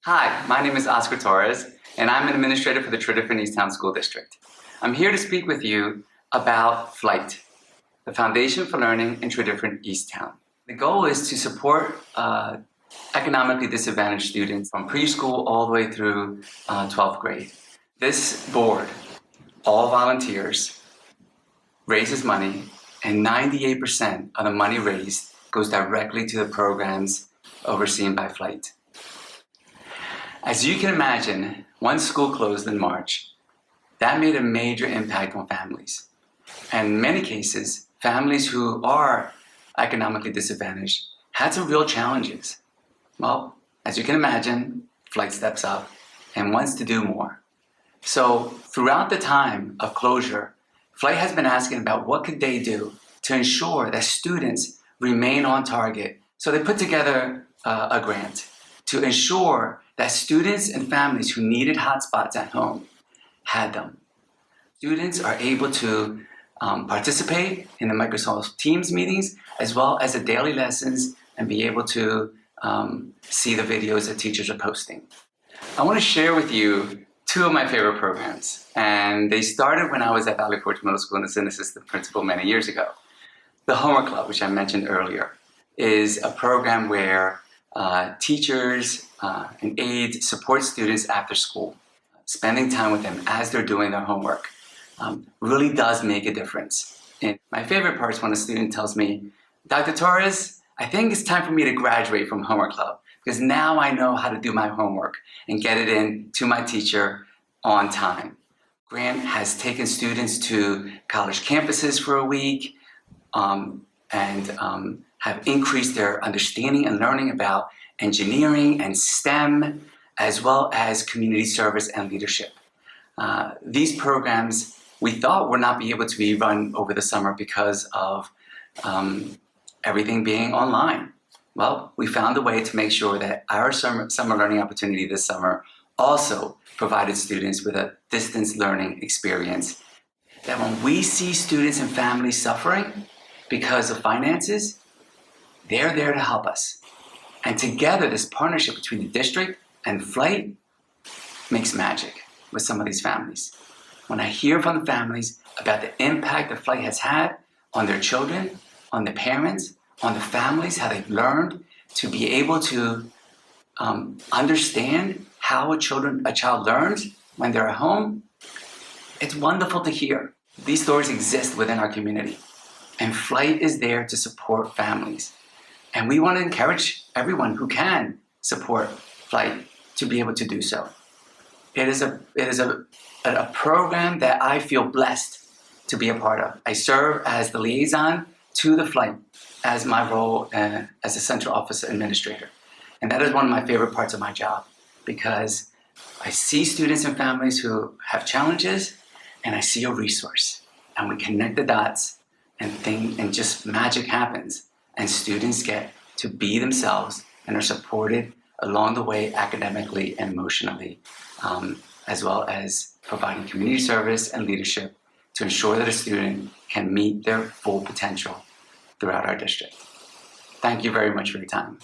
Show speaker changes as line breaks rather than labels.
Hi, my name is Oscar Torres, and I'm an administrator for the Tredyffrin Easttown School District. I'm here to speak with you about FLITE, the Foundation for Learning in Tredyffrin Easttown. The goal is to support economically disadvantaged students from preschool all the way through 12th grade. This board, all volunteers, raises money, and 98% of the money raised goes directly to the programs overseen by FLITE. As you can imagine, once school closed in March, that made a major impact on families. And in many cases, families who are economically disadvantaged had some real challenges. Well, as you can imagine, FLITE steps up and wants to do more. So throughout the time of closure, FLITE has been asking about what could they do to ensure that students remain on target. So they put together a grant to ensure that students and families who needed hotspots at home had them. Students are able to participate in the Microsoft Teams meetings as well as the daily lessons and be able to see the videos that teachers are posting. I want to share with you two of my favorite programs, and they started when I was at Valley Forge Middle School as an assistant principal many years ago. The Homework Club, which I mentioned earlier, is a program where teachers and aides support students after school. Spending time with them as they're doing their homework really does make a difference. And my favorite part is when a student tells me, Dr. Torres, I think it's time for me to graduate from Homework Club because now I know how to do my homework and get it in to my teacher on time. Grant has taken students to college campuses for a week and have increased their understanding and learning about engineering and STEM, as well as community service and leadership. These programs we thought would not be able to be run over the summer because of everything being online. Well, we found a way to make sure that our summer learning opportunity this summer also provided students with a distance learning experience. That when we see students and families suffering because of finances, they're there to help us. And together, this partnership between the district and FLITE makes magic with some of these families. When I hear from the families about the impact that FLITE has had on their children, on the parents, on the families, how they've learned to be able to understand how a child learns when they're at home, it's wonderful to hear. These stories exist within our community, and FLITE is there to support families. And we want to encourage everyone who can support FLITE to be able to do so. It is a program that I feel blessed to be a part of. I serve as the liaison to the FLITE as my role as a central office administrator. And that is one of my favorite parts of my job because I see students and families who have challenges and I see a resource and we connect the dots and just magic happens. And students get to be themselves and are supported along the way academically and emotionally, as well as providing community service and leadership to ensure that a student can meet their full potential throughout our district. Thank you very much for your time.